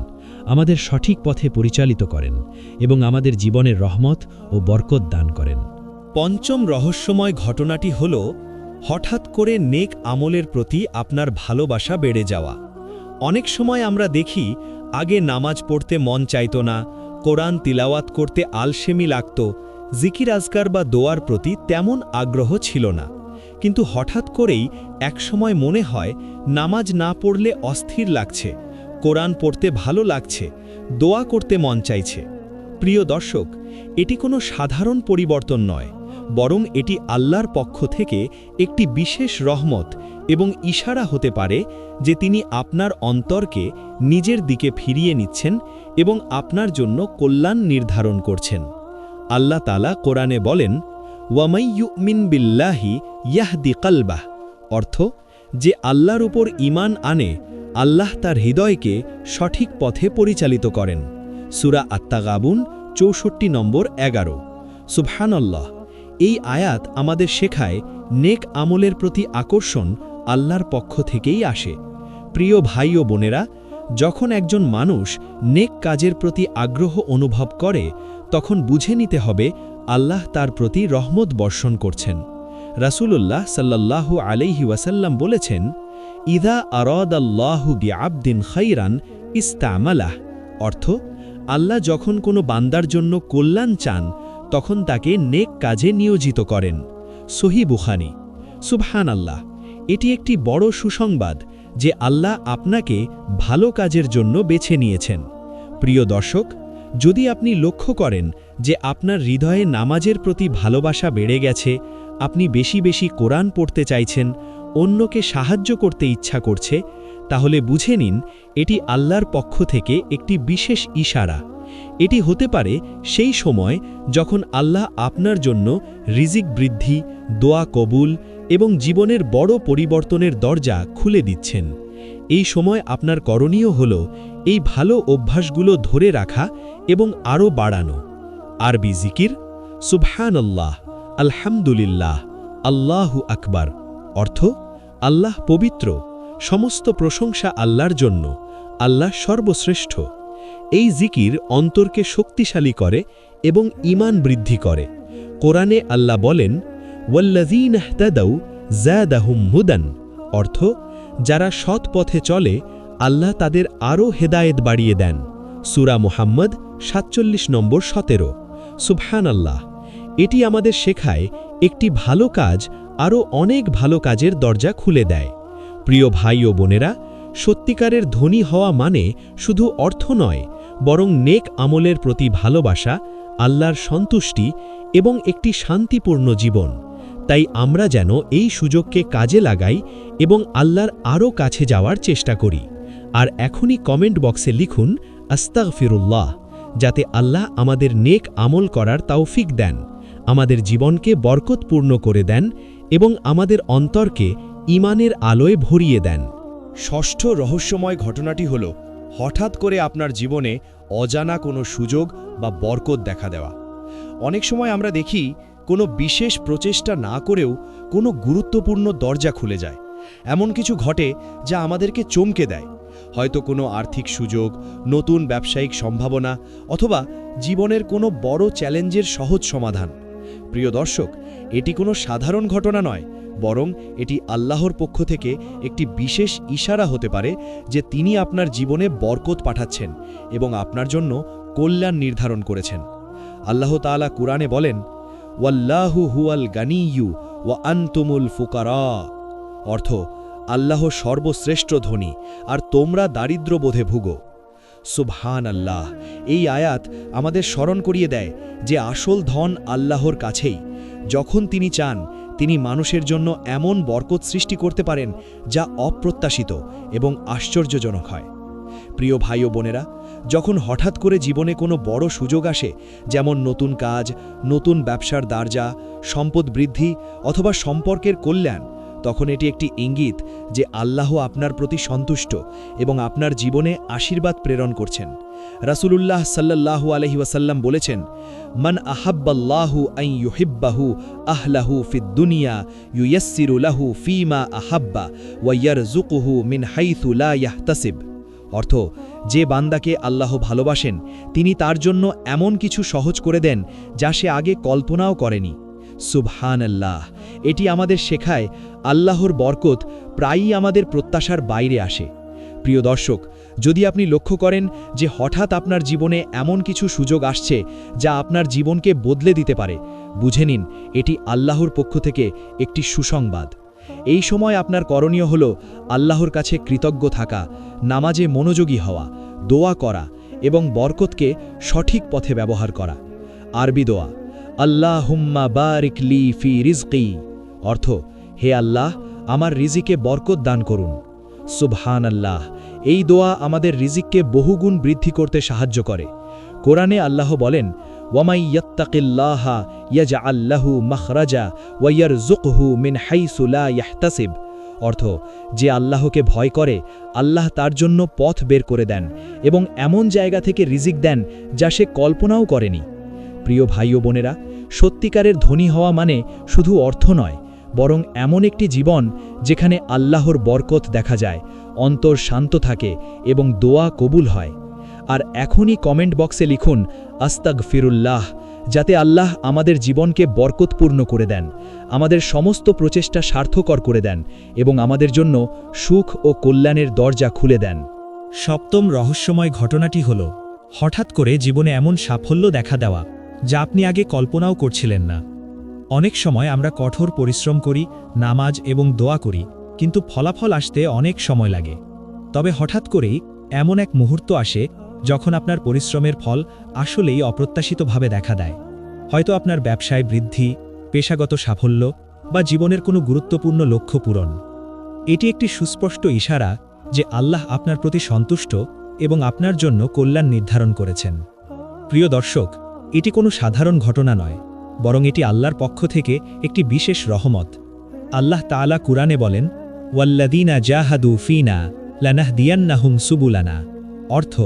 B: আমাদের সঠিক পথে পরিচালিত করেন এবং আমাদের জীবনের রহমত ও বরকত দান করেন।
A: পঞ্চম রহস্যময় ঘটনাটি হল হঠাৎ করে নেক আমলের প্রতি আপনার ভালোবাসা বেড়ে যাওয়া। অনেক সময় আমরা দেখি আগে নামাজ পড়তে মন চাইত না, কোরআন তিলাওয়াত করতে আলসেমি লাগত, জিকির আজকার বা দোয়ার প্রতি তেমন আগ্রহ ছিল না, কিন্তু হঠাৎ করেই একসময় মনে হয় নামাজ না পড়লে অস্থির লাগছে, কোরআন পড়তে ভালো লাগছে, দোয়া করতে মন চাইছে। প্রিয় দর্শক, এটি কোনো সাধারণ পরিবর্তন নয়, বরং এটি আল্লাহর পক্ষ থেকে একটি বিশেষ রহমত এবং ইশারা হতে পারে যে তিনি আপনার অন্তরকে নিজের দিকে ফিরিয়ে নিচ্ছেন এবং আপনার জন্য কল্যাণ নির্ধারণ করছেন। আল্লাহ তাআলা কোরআনে বলেন, ওয়ামাই ইউমিন বিল্লাহি ইয়াহদি কলবাহ, অর্থ যে আল্লাহর উপর ঈমান আনে, আল্লাহ তার হৃদয়কে সঠিক পথে পরিচালিত করেন। সূরা আত-তাগাবুন ৬৪ নম্বর ১১। সুবহানাল্লাহ। এই আয়াত আমাদের শেখায় নেক আমলের প্রতি আকর্ষণ আল্লাহর পক্ষ থেকেই আসে। প্রিয় ভাই ও বোনেরা, যখন একজন মানুষ নেক কাজের প্রতি আগ্রহ অনুভব করে তখন বুঝে নিতে হবে আল্লাহ তার প্রতি রহমত বর্ষণ করছেন। রাসূলুল্লাহ সাল্লাল্লাহু আলাইহি ওয়াসাল্লাম বলেছেন, ইদা আরাদাল্লাহু বিআবদিন খাইরান ইস্তামালাহ, অর্থ আল্লাহ যখন কোনো বান্দার জন্য কল্যাণ চান তখন তাকে নেক কাজে নিয়োজিত করেন। সহিহ বুখারী। সুবহানাল্লাহ, এটি একটি বড় সুসংবাদ যে আল্লাহ আপনাকে ভালো কাজের জন্য বেছে নিয়েছেন। প্রিয় দর্শক, যদি আপনি লক্ষ্য করেন যে আপনার হৃদয়ে নামাজের প্রতি ভালোবাসা বেড়ে গেছে, আপনি বেশি বেশি কোরআন পড়তে চাইছেন, অন্যকে সাহায্য করতে ইচ্ছা করছে, তাহলে বুঝে নিন এটি আল্লাহর পক্ষ থেকে একটি বিশেষ ইশারা। এটি হতে পারে সেই সময় যখন আল্লাহ আপনার জন্য রিজিক বৃদ্ধি, দোয়া কবুল এবং জীবনের বড় পরিবর্তনের দরজা খুলে দিচ্ছেন। এই সময় আপনার করণীয় হল এই ভালো অভ্যাসগুলো ধরে রাখা এবং আরও বাড়ানো। আরবি জিকির: সুবহানাল্লাহ, আলহামদুলিল্লাহ, আল্লাহু আকবার। অর্থ: আল্লাহ পবিত্র, সমস্ত প্রশংসা আল্লাহর জন্য, আল্লাহ সর্বশ্রেষ্ঠ। এই জিকির অন্তরকে শক্তিশালী করে এবং ঈমান বৃদ্ধি করে। কোরআনে আল্লাহ বলেন, ওয়াল্লাযীনা ইহতাদাউ যাদাহুম হুদান, অর্থ যারা সৎ পথে চলে আল্লাহ তাদের আরও হেদায়েত বাড়িয়ে দেন। সূরা মুহাম্মদ ৪৭ নম্বর ১৭। সুবহানাল্লাহ, এটি আমাদের শেখায় একটি ভালো কাজ আরও অনেক ভালো কাজের দরজা খুলে দেয়। প্রিয় ভাই ও বোনেরা, সত্যিকারের ধনী হওয়া মানে শুধু অর্থ নয়, বরং নেক আমলের প্রতি ভালোবাসা, আল্লাহর সন্তুষ্টি এবং একটি শান্তিপূর্ণ জীবন। তাই আমরা যেন এই সুযোগকে কাজে লাগাই এবং আল্লাহর আরও কাছে যাওয়ার চেষ্টা করি। আর এখনই কমেন্ট বক্সে লিখুন আস্তাগফিরুল্লাহ, যাতে আল্লাহ আমাদের নেক আমল করার তৌফিক দেন, আমাদের জীবনকে বরকতপূর্ণ করে দেন এবং আমাদের অন্তরকে ঈমানের আলোয় ভরিয়ে দেন।
C: ষষ্ঠ রহস্যময় ঘটনাটি হল হঠাৎ করে আপনার জীবনে অজানা কোনো সুযোগ বা বরকত দেখা দেওয়া। অনেক সময় আমরা দেখি কোনো বিশেষ প্রচেষ্টা না করেও কোনো গুরুত্বপূর্ণ দরজা খুলে যায়। এমন কিছু ঘটে যা আমাদেরকে চমকে দেয়। হয়তো কোনো আর্থিক সুযোগ, নতুন ব্যবসায়িক সম্ভাবনা অথবা জীবনের কোনো বড় চ্যালেঞ্জের সহজ সমাধান। প্রিয় দর্শক, এটি কোনো সাধারণ ঘটনা নয়, বরং এটি আল্লাহর পক্ষ থেকে একটি বিশেষ ইশারা হতে পারে যে তিনি আপনার জীবনে বরকত পাঠাচ্ছেন এবং আপনার জন্য কল্যাণ নির্ধারণ করেছেন। আল্লাহ তাআলা কুরআনে বলেন, ওয়াল্লাহু হুয়াল গানিয়্যু ওয়া আনতুমুল ফুকারা, অর্থ আল্লাহ সর্বশ্রেষ্ঠ ধনী আর তোমরা দারিদ্র্যবোধে ভুগো। সুবহানাল্লাহ, এই আয়াত আমাদের স্মরণ করিয়ে দেয় যে আসল ধন আল্লাহর কাছেই। যখন তিনি চান, তিনি মানুষের জন্য এমন বরকত সৃষ্টি করতে পারেন যা অপ্রত্যাশিত এবং আশ্চর্যজনক হয়। প্রিয় ভাই ও বোনেরা, যখন হঠাৎ করে জীবনে কোনো বড় সুযোগ আসে, যেমন নতুন কাজ, নতুন ব্যবসার দরজা, সম্পদ বৃদ্ধি অথবা সম্পর্কের কল্যাণ, তখন এটি একটি ইঙ্গিত যে আল্লাহ আপনার প্রতি সন্তুষ্ট এবং আপনার জীবনে আশীর্বাদ প্রেরণ করছেন। রাসূলুল্লাহ সাল্লাল্লাহু আলাইহি ওয়াসাল্লাম বলেছেন, মান আহাব্বাল্লাহু আন ইউহিব্বাহু আহলাহু ফিদ দুনিয়া ইউয়াসসিরু লাহু ফীমা আহাব্বা ওয়া ইয়ারযুকুহু মিন হাইথু লা ইয়াহতাসিব, অর্থ যে বান্দাকে আল্লাহ ভালোবাসেন তিনি তার জন্য এমন কিছু সহজ করে দেন যা সে আগে কল্পনাও করেনি। সুবহানাল্লাহ, এটি আমাদের শেখায় আল্লাহর বরকত প্রায়ই আমাদের প্রত্যাশার বাইরে আসে। প্রিয় দর্শক, যদি আপনি লক্ষ্য করেন যে হঠাৎ আপনার জীবনে এমন কিছু সুযোগ আসছে যা আপনার জীবনকে বদলে দিতে পারে, বুঝে নিন এটি আল্লাহর পক্ষ থেকে একটি সুসংবাদ। এই সময় আপনার করণীয় হল আল্লাহর কাছে কৃতজ্ঞ থাকা, নামাজে মনোযোগী হওয়া, দোয়া করা এবং বরকতকে সঠিক পথে ব্যবহার করা। আরবি দোয়া: আল্লাহুম্মা বারিক লি ফি রিজকি, অর্থ হে আল্লাহ আমার রিজিকে বরকত দান করুন। সুবহানাল্লাহ, এই দোয়া আমাদের রিজিককে বহুগুণ বৃদ্ধি করতে সাহায্য করে। কোরআনে আল্লাহ বলেন, ওয়ামাই ইয়াত্তাকিল্লাহা ইয়াজআল লাহু মাখরাজা ওয়া ইয়ারযুকহু মিন হাইসু লা ইয়াহতাসিব, অর্থ যে আল্লাহকে ভয় করে আল্লাহ তার জন্য পথ বের করে দেন এবং এমন জায়গা থেকে রিজিক দেন যা সে কল্পনাও করেনি। প্রিয় ভাই ও বোনেরা, সত্যিকারের ধনী হওয়া মানে শুধু অর্থ নয়, বরং এমন একটি জীবন যেখানে আল্লাহর বরকত দেখা যায়, অন্তর শান্ত থাকে এবং দোয়া কবুল হয়। আর এখনই কমেন্ট বক্সে লিখুন আস্তাগফিরুল্লাহ, যাতে আল্লাহ আমাদের জীবনকে বরকতপূর্ণ করে দেন, আমাদের সমস্ত প্রচেষ্টা সার্থকর করে দেন এবং আমাদের জন্য সুখ ও কল্যাণের দরজা খুলে দেন।
B: সপ্তম রহস্যময় ঘটনাটি হল হঠাৎ করে জীবনে এমন সাফল্য দেখা দেওয়া যা আপনি আগে কল্পনাও করছিলেন না। অনেক সময় আমরা কঠোর পরিশ্রম করি, নামাজ এবং দোয়া করি, কিন্তু ফলাফল আসতে অনেক সময় লাগে। তবে হঠাৎ করেই এমন এক মুহূর্ত আসে যখন আপনার পরিশ্রমের ফল আসলেই অপ্রত্যাশিতভাবে দেখা দেয়। হয়তো আপনার ব্যবসায় বৃদ্ধি, পেশাগত সাফল্য বা জীবনের কোনো গুরুত্বপূর্ণ লক্ষ্য পূরণ। এটি একটি সুস্পষ্ট ইশারা যে আল্লাহ আপনার প্রতি সন্তুষ্ট এবং আপনার জন্য কল্যাণ নির্ধারণ করেছেন। প্রিয় দর্শক, এটি কোনো সাধারণ ঘটনা নয়, বরং এটি আল্লাহর পক্ষ থেকে একটি বিশেষ রহমত। আল্লাহ তাআলা কুরআনে বলেন, ওয়াল্লাযীনা জাহাদু ফীনা লানাহদিয়ান্নাহুম সুবুলানা। অর্থ,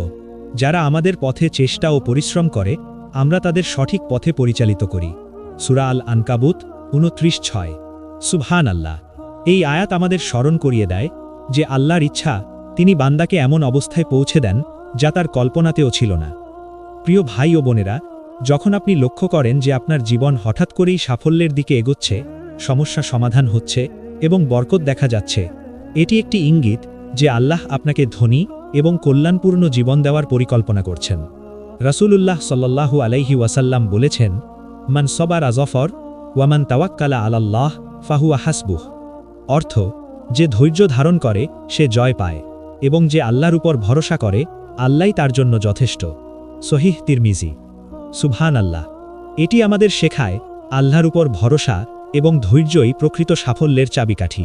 B: যারা আমাদের পথে চেষ্টা ও পরিশ্রম করে, আমরা তাদের সঠিক পথে পরিচালিত করি। সূরা আল আনকাবুত 29:6। সুবহানাল্লাহ। এই আয়াত আমাদের স্মরণ করিয়ে দেয় যে আল্লাহর ইচ্ছা তিনি বান্দাকে এমন অবস্থায় পৌঁছে দেন যা তার কল্পনাতেও ছিল না। প্রিয় ভাই ও বোনেরা, যখন আপনি লক্ষ্য করেন যে আপনার জীবন হঠাৎ করেই সাফল্যের দিকে এগোচ্ছে, সমস্যা সমাধান হচ্ছে এবং বরকত দেখা যাচ্ছে, এটি একটি ইঙ্গিত যে আল্লাহ আপনাকে ধনী এবং কল্যাণপূর্ণ জীবন দেওয়ার পরিকল্পনা করছেন। রাসূলুল্লাহ সাল্লাল্লাহু আলাইহি ওয়াসাল্লাম বলেছেন, মান সবারা জফর ওয়ামান তাওয়াক্কালা আলাল্লাহ ফাহুয়া হাসবুহ। অর্থ, যে ধৈর্য ধারণ করে সে জয় পায় এবং যে আল্লাহর উপর ভরসা করে আল্লাহই তার জন্য যথেষ্ট। সহিহ তিরমিজি। সুবহানাল্লাহ। এটি আমাদের শেখায় আল্লাহর উপর ভরসা এবং ধৈর্যই প্রকৃত সাফল্যের চাবিকাঠি।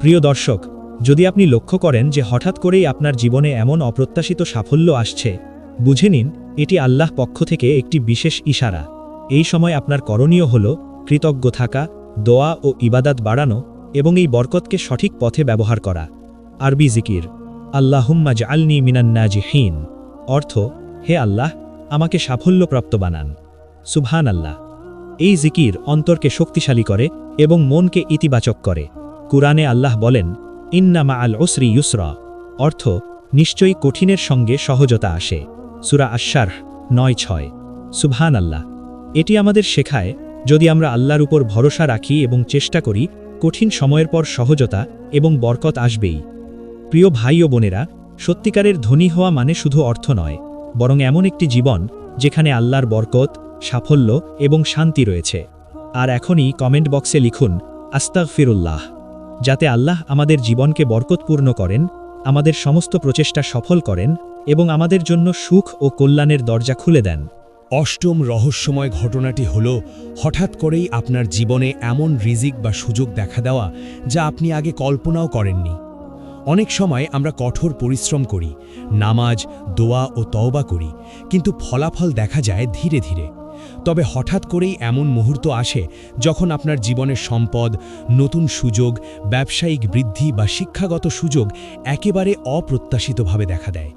B: প্রিয় দর্শক, যদি আপনি লক্ষ্য করেন যে হঠাৎ করেই আপনার জীবনে এমন অপ্রত্যাশিত সাফল্য আসছে, বুঝে নিন এটি আল্লাহ পক্ষ থেকে একটি বিশেষ ইশারা। এই সময় আপনার করণীয় হল কৃতজ্ঞ থাকা, দোয়া ও ইবাদাত বাড়ানো এবং এই বরকতকে সঠিক পথে ব্যবহার করা। আরবি জিকির, আল্লাহুম্মা জাআলনি মিনান নাজিহিন। অর্থ, হে আল্লাহ, আমাকে সাফল্যপ্রাপ্ত বানান। সুবহানাল্লাহ। এই জিকির অন্তরকে শক্তিশালী করে এবং মনকে ইতিবাচক করে। কুরআনে আল্লাহ বলেন, ইন্না মাআল উসরি ইউসরা। অর্থ, নিশ্চয়ই কঠিনের সঙ্গে সহজতা আসে। সূরা আশ-শারহ 9:6। সুবহানাল্লাহ। এটি আমাদের শেখায়, যদি আমরা আল্লাহর উপর ভরসা রাখি এবং চেষ্টা করি, কঠিন সময়ের পর সহজতা এবং বরকত আসবেই। প্রিয় ভাই ও বোনেরা, সত্যিকারের ধনী হওয়া মানে শুধু অর্থ নয়, বরং এমন একটি জীবন যেখানে আল্লাহর বরকত, সাফল্য এবং শান্তি রয়েছে। আর এখনই কমেন্ট বক্সে লিখুন আস্তাগফিরুল্লাহ, যাতে আল্লাহ আমাদের জীবনকে বরকতপূর্ণ করেন, আমাদের সমস্ত প্রচেষ্টা সফল করেন এবং আমাদের জন্য সুখ ও কল্যাণের দরজা খুলে দেন।
C: অষ্টম রহস্যময় ঘটনাটি হল হঠাৎ করেই আপনার জীবনে এমন রিজিক বা সুযোগ দেখা দেওয়া যা আপনি আগে কল্পনাও করেননি। অনেক সময় আমরা কঠোর পরিশ্রম করি, নামাজ, দোয়া ও তওবা করি, কিন্তু ফলাফল দেখা যায় ধীরে ধীরে। তবে হঠাৎ করেই এমন মুহূর্ত আসে যখন আপনার জীবনের সম্পদ, নতুন সুযোগ, ব্যবসায়িক বৃদ্ধি বা শিক্ষাগত সুযোগ একেবারে অপ্রত্যাশিতভাবে দেখা দেয়।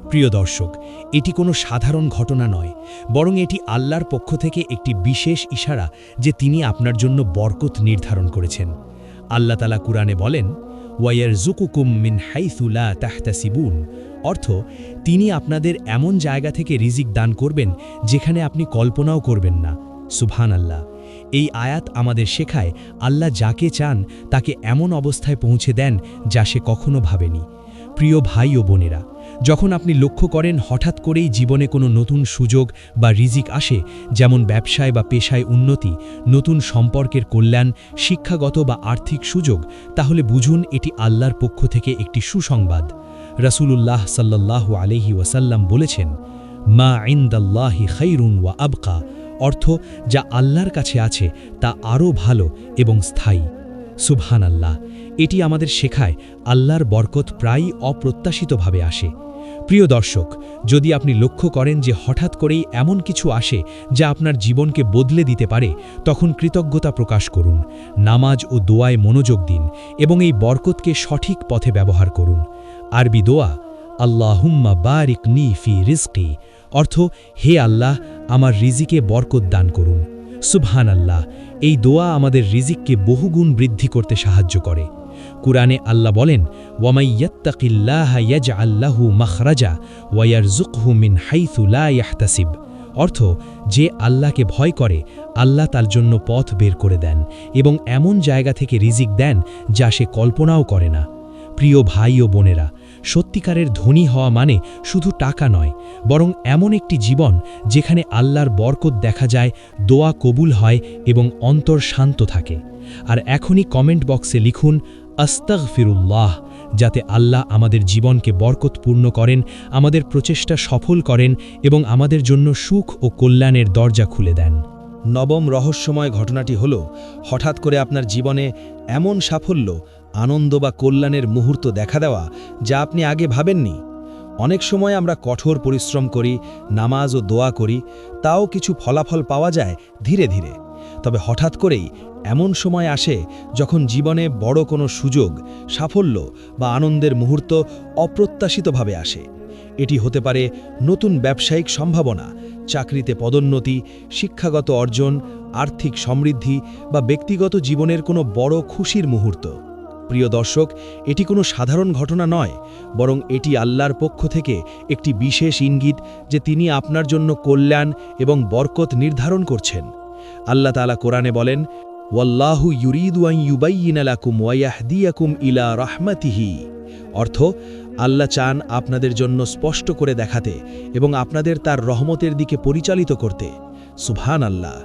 C: প্রিয় দর্শক, এটি কোনো সাধারণ ঘটনা নয়, বরং এটি আল্লাহর পক্ষ থেকে একটি বিশেষ ইশারা যে তিনি আপনার জন্য বরকত নির্ধারণ করেছেন। আল্লাহ তাআলা কুরআনে বলেন, ওয়ায়ারযুকুকুম মিন হাইসু লা তাহতাসিবুন। অর্থ, তিনি আপনাদের এমন জায়গা থেকে রিজিক দান করবেন যেখানে আপনি কল্পনাও করবেন না। সুবহানাল্লাহ। এই আয়াত আমাদের শেখায়, আল্লাহ যাকে চান তাকে এমন অবস্থায় পৌঁছে দেন যা সে কখনো ভাবেনি। প্রিয় ভাই ও বোনেরা, যখন আপনি লক্ষ্য করেন হঠাৎ করেই জীবনে কোনো নতুন সুযোগ বা রিজিক আসে, যেমন ব্যবসায় বা পেশায় উন্নতি, নতুন সম্পর্কের কল্যাণ, শিক্ষাগত বা আর্থিক সুযোগ, তাহলে বুঝুন এটি আল্লাহর পক্ষ থেকে একটি সুসংবাদ। রাসূলুল্লাহ সাল্লাল্লাহু আলাইহি ওয়াসাল্লাম বলেছেন, মা ইনদাল্লাহি খায়রুন ওয়া আবকা। অর্থ, যা আল্লাহর কাছে আছে তা আরও ভালো এবং স্থায়ী। সুবহানাল্লাহ। এটি আমাদের শেখায় আল্লাহর বরকত প্রায়ই অপ্রত্যাশিতভাবে আসে। প্রিয় দর্শক, যদি আপনি লক্ষ্য করেন যে হঠাৎ করেই এমন কিছু আসে যা আপনার জীবনকে বদলে দিতে পারে, তখন কৃতজ্ঞতা প্রকাশ করুন, নামাজ ও দোয়ায় মনোযোগ দিন এবং এই বরকতকে সঠিক পথে ব্যবহার করুন। আরবি দোয়া, আল্লাহুম্মা বারিকনি ফি রিজকি। অর্থ, হে আল্লাহ, আমার রিজিকে বরকত দান করুন।
B: সুবহানাল্লাহ, এই দোয়া আমাদের রিজিককে বহুগুণ বৃদ্ধি করতে সাহায্য করে। কুরআনে আল্লাহ বলেন, ওয়ামাই ইয়াত্তাকিল্লাহা ইয়াজআল লাহু মাখরাজা ওয়া ইয়ারযুকহু মিন হাইথু লা ইয়াহতাসিব। অর্থ, যে আল্লাহকে ভয় করে আল্লাহ তার জন্য পথ বের করে দেন এবং এমন জায়গা থেকে রিজিক দেন যা সে কল্পনাও করে না। প্রিয় ভাই ও বোনেরা, সত্যিকারের ধনী হওয়া মানে শুধু টাকা নয়, বরং এমন একটি জীবন যেখানে আল্লাহর বরকত দেখা যায়, দোয়া কবুল হয় এবং অন্তর শান্ত থাকে। আর এখনই কমেন্ট বক্সে লিখুন আস্তাগফিরুল্লাহ, যাতে আল্লাহ আমাদের জীবনকে বরকতপূর্ণ করেন, আমাদের প্রচেষ্টা সফল করেন এবং আমাদের জন্য সুখ ও কল্যাণের দরজা খুলে দেন।
C: নবম রহস্যময় ঘটনাটি হল হঠাৎ করে আপনার জীবনে এমন সাফল্য, আনন্দ বা কল্যাণের মুহূর্ত দেখা দেওয়া যা আপনি আগে ভাবেননি। অনেক সময় আমরা কঠোর পরিশ্রম করি, নামাজ ও দোয়া করি, তাও কিছু ফলাফল পাওয়া যায় ধীরে ধীরে। তবে হঠাৎ করেই এমন সময় আসে যখন জীবনে বড় কোনো সুযোগ, সাফল্য বা আনন্দের মুহূর্ত অপ্রত্যাশিতভাবে আসে। এটি হতে পারে নতুন ব্যবসায়িক সম্ভাবনা, চাকরিতে পদোন্নতি, শিক্ষাগত অর্জন, আর্থিক সমৃদ্ধি বা ব্যক্তিগত জীবনের কোনো বড় খুশির মুহূর্ত। প্রিয় দর্শক, এটি কোনো সাধারণ ঘটনা নয়, বরং এটি আল্লাহর পক্ষ থেকে একটি বিশেষ ইঙ্গিত যে তিনি আপনার জন্য কল্যাণ এবং বরকত নির্ধারণ করছেন। আল্লাহ তাআলা কোরআনে বলেন, ওয়াল্লাহু ইউরিদু আন ইউবাইয়িনা লাকুম ওয়া ইয়াহদিয়াকুম ইলা রাহমাতিহি। অর্থ, আল্লাহ চান আপনাদের জন্য স্পষ্ট করে দেখাতে এবং আপনাদের তার রহমতের দিকে পরিচালিত করতে। সুবহানাল্লাহ।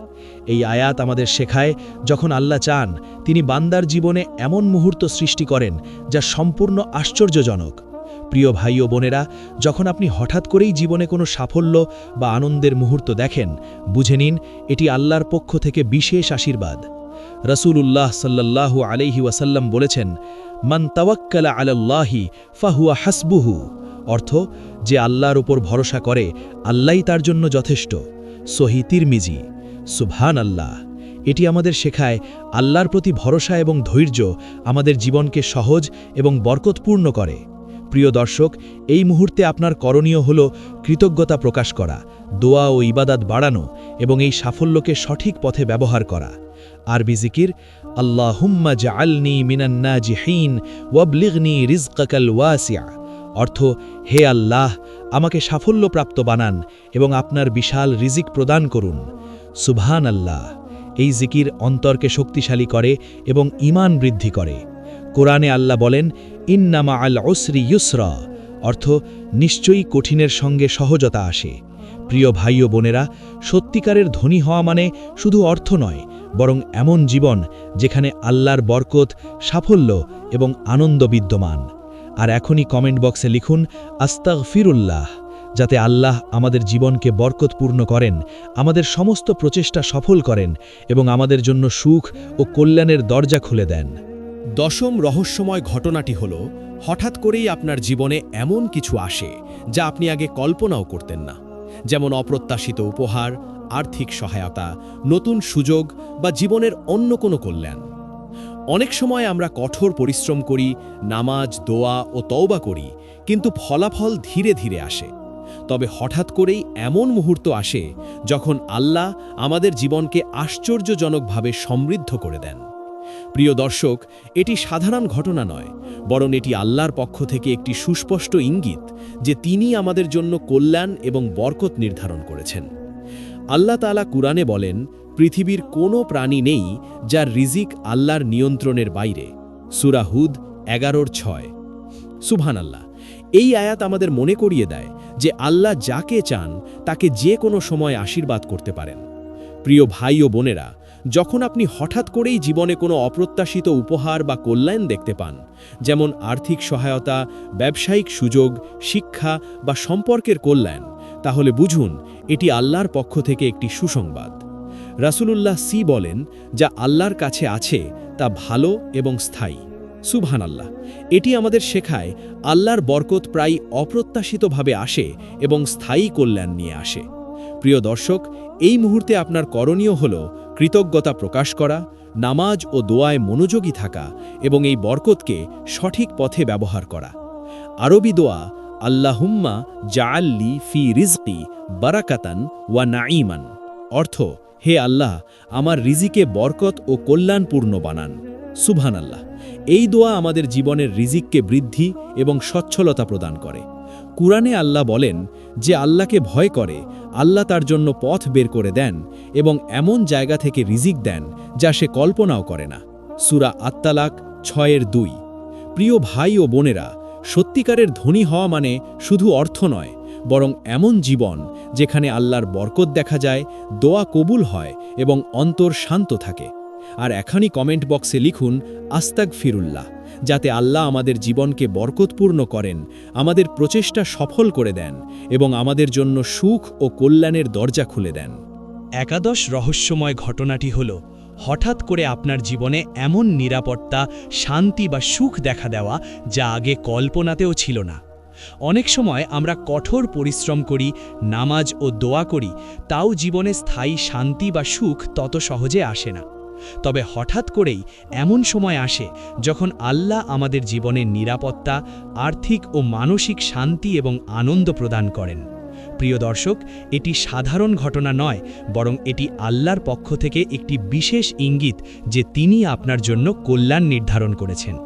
C: এই আয়াত আমাদের শেখায়, যখন আল্লাহ চান তিনি বান্দার জীবনে এমন মুহূর্ত সৃষ্টি করেন যা সম্পূর্ণ আশ্চর্যজনক। প্রিয় ভাই ও বোনেরা, যখন আপনি হঠাৎ করেই জীবনে কোনো সাফল্য বা আনন্দের মুহূর্ত দেখেন, বুঝে নিন এটি আল্লাহর পক্ষ থেকে বিশেষ আশীর্বাদ। রাসূলুল্লাহ সাল্লাল্লাহু আলাইহি ওয়াসাল্লাম বলেছেন, মান তাওয়াক্কালা আলাল্লাহি ফাহুয়া হাসবুহু। অর্থ, যে আল্লাহর উপর ভরসা করে আল্লাহই তার জন্য যথেষ্ট। সহিহ তিরমিজি। সুবহানাল্লাহ। এটি আমাদের শেখায় আল্লাহর প্রতি ভরসা এবং ধৈর্য আমাদের জীবনকে সহজ এবং বরকতপূর্ণ করে। প্রিয় দর্শক, এই মুহূর্তে আপনার করণীয় হল কৃতজ্ঞতা প্রকাশ করা, দোয়া ও ইবাদাত বাড়ানো এবং এই সাফল্যকে সঠিক পথে ব্যবহার করা। আরবি জিকির, আল্লাহুম্মা জাআলনি মিনান নাজিহিন ওয়াবলিগনি রিজকাকাল ওয়াসিআ। অর্থ, হে আল্লাহ, আমাকে সাফল্যপ্রাপ্ত বানান এবং আপনার বিশাল রিজিক প্রদান করুন। সুবহানাল্লাহ। এই জিকির অন্তরকে শক্তিশালী করে এবং ঈমান বৃদ্ধি করে। কোরআনে আল্লাহ বলেন, ইন্না মাআল উসরি ইউসরা। অর্থ, নিশ্চয়ই কঠিনের সঙ্গে সহজতা আসে। প্রিয় ভাই ও বোনেরা, সত্যিকারের ধনী হওয়া মানে শুধু অর্থ নয়, বরং এমন জীবন যেখানে আল্লাহর বরকত, সাফল্য এবং আনন্দ বিদ্যমান। আর এখনই কমেন্ট বক্সে লিখুন আস্তাগফিরুল্লাহ, যাতে আল্লাহ আমাদের জীবনকে বরকতপূর্ণ করেন, আমাদের সমস্ত প্রচেষ্টা সফল করেন এবং আমাদের জন্য সুখ ও কল্যাণের দরজা খুলে দেন।
A: দশম রহস্যময় ঘটনাটি হল, হঠাৎ করেই আপনার জীবনে এমন কিছু আসে যা আপনি আগে কল্পনাও করতেন না। যেমন অপ্রত্যাশিত উপহার, আর্থিক সহায়তা, নতুন সুযোগ বা জীবনের অন্য কোনো কল্যাণ। অনেক সময় আমরা কঠোর পরিশ্রম করি, নামাজ, দোয়া ও তওবা করি, কিন্তু ফলাফল ধীরে ধীরে আসে। তবে হঠাৎ করেই এমন মুহূর্ত আসে যখন আল্লাহ আমাদের জীবনকে আশ্চর্যজনকভাবে সমৃদ্ধ করে দেন। প্রিয় দর্শক, এটি সাধারণ ঘটনা নয়, বরং এটি আল্লাহর পক্ষ থেকে একটি সুস্পষ্ট ইঙ্গিত যে তিনি আমাদের জন্য কল্যাণ এবং বরকত নির্ধারণ করেছেন। আল্লাহ তাআলা কুরআনে বলেন, পৃথিবীর কোনো প্রাণী নেই যার রিজিক আল্লাহর নিয়ন্ত্রণের বাইরে। সূরা হুদ 11:6। সুবহানাল্লাহ। এই আয়াত আমাদের মনে করিয়ে দেয় যে আল্লাহ যাকে চান তাকে যে কোনো সময় আশীর্বাদ করতে পারেন। প্রিয় ভাই ও বোনেরা, যখন আপনি হঠাৎ করেই জীবনে কোনো অপ্রত্যাশিত উপহার বা কল্যাণ দেখতে পান, যেমন আর্থিক সহায়তা, ব্যবসায়িক সুযোগ, শিক্ষা বা সম্পর্কের কল্যাণ, তাহলে বুঝুন এটি আল্লাহর পক্ষ থেকে একটি সুসংবাদ। রাসূলুল্লাহ বলেন, যা আল্লাহর কাছে আছে তা ভালো এবং স্থায়ী। সুবহানাল্লাহ। এটি আমাদের শেখায় আল্লাহর বরকত প্রায় অপ্রত্যাশিতভাবে আসে এবং স্থায়ী কল্যাণ নিয়ে আসে। প্রিয় দর্শক, এই মুহূর্তে আপনার করণীয় হল কৃতজ্ঞতা প্রকাশ করা, নামাজ ও দোয়ায় মনোযোগী থাকা এবং এই বরকতকে সঠিক পথে ব্যবহার করা। আরবি দোয়া, আল্লাহুম্মা জাআললি ফি রিজকি বারাকাতান ওয়া নাঈমান। অর্থ, হে আল্লাহ, আমার রিজিকে বরকত ও কল্যাণপূর্ণ বানান। সুবহানাল্লাহ। এই দোয়া আমাদের জীবনের রিজিককে বৃদ্ধি এবং সচ্ছলতা প্রদান করে। কুরআনে আল্লাহ বলেন, যে আল্লাহকে ভয় করে আল্লাহ তার জন্য পথ বের করে দেন এবং এমন জায়গা থেকে রিজিক দেন যা সে কল্পনাও করে না। সূরা আত-তালাক 6:2। প্রিয় ভাই ও বোনেরা, সত্যিকারের ধনী হওয়া মানে শুধু অর্থ নয়, বরং এমন জীবন যেখানে আল্লাহর বরকত দেখা যায়, দোয়া কবুল হয় এবং অন্তর শান্ত থাকে। আর এখনই কমেন্ট বক্সে লিখুন আস্তাগফিরুল্লাহ, যাতে আল্লাহ আমাদের জীবনকে বরকতপূর্ণ করেন, আমাদের প্রচেষ্টা সফল করে দেন এবং আমাদের জন্য সুখ ও কল্যাণের দরজা খুলে দেন।
B: একাদশ রহস্যময় ঘটনাটি হল হঠাৎ করে আপনার জীবনে এমন নিরাপত্তা, শান্তি বা সুখ দেখা দেওয়া যা আগে কল্পনাতেও ছিল না। অনেক সময় আমরা কঠোর পরিশ্রম করি, নামাজ ও দোয়া করি, তাও জীবনে স্থায়ী শান্তি বা সুখ তত সহজে আসে না। তবে হঠাৎ করেই এমন সময় আসে যখন আল্লাহ আমাদের জীবনে নিরাপত্তা, আর্থিক ও মানসিক শান্তি এবং আনন্দ প্রদান করেন। প্রিয় দর্শক, এটি সাধারণ ঘটনা নয়, বরং এটি আল্লাহর পক্ষ থেকে একটি বিশেষ ইঙ্গিত যে তিনি আপনার জন্য কল্যাণ নির্ধারণ করেছেন।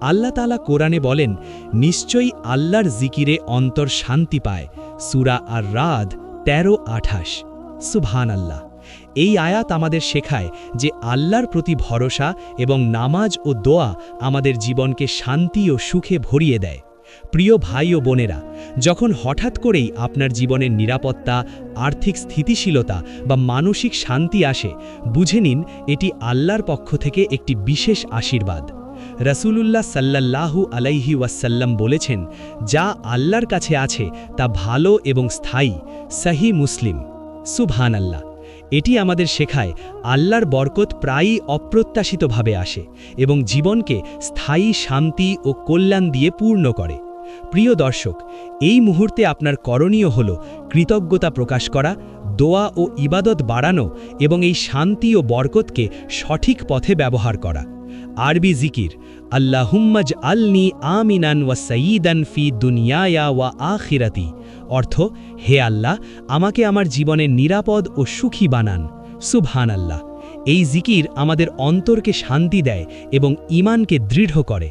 B: আল্লাহ তাআলা কোরআনে বলেন, নিশ্চয়ই আল্লাহর জিকিরে অন্তর শান্তি পায়। সূরা আর-রাদ 13-28। সুবহানাল্লাহ। এই আয়াত আমাদের শেখায় যে আল্লাহর প্রতি ভরসা এবং নামাজ ও দোয়া আমাদের জীবনকে শান্তি ও সুখে ভরিয়ে দেয়। প্রিয় ভাই ও বোনেরা, যখন হঠাৎ করেই আপনার জীবনের নিরাপত্তা, আর্থিক স্থিতিশীলতা বা মানসিক শান্তি আসে, বুঝে নিন এটি আল্লাহর পক্ষ থেকে একটি বিশেষ আশীর্বাদ। রাসূলুল্লাহ সাল্লাল্লাহু আলাইহি ওয়াসাল্লাম বলেছেন, যা আল্লাহর কাছে আছে তা ভালো এবং স্থায়ী। সহিহ মুসলিম। সুবহানাল্লাহ। এটি আমাদের শেখায় আল্লাহর বরকত প্রায়ই অপ্রত্যাশিতভাবে আসে এবং জীবনকে স্থায়ী শান্তি ও কল্যাণ দিয়ে পূর্ণ করে। প্রিয় দর্শক, এই মুহূর্তে আপনার করণীয় হল কৃতজ্ঞতা প্রকাশ করা, দোয়া ও ইবাদত বাড়ানো এবং এই শান্তি ও বরকতকে সঠিক পথে ব্যবহার করা। আরবি জিকির, আল্লাহুম্মাজ আলনি আমিনান ওয়া সাইয়িদান ফি দুনিয়ায়া ওয়া আখিরাতি। অর্থ, হে আল্লাহ, আমাকে আমার জীবনে নিরাপদ ও সুখী বানান। সুবহানাল্লাহ। এই জিকির আমাদের অন্তরকে শান্তি দেয় এবং ঈমানকে দৃঢ় করে।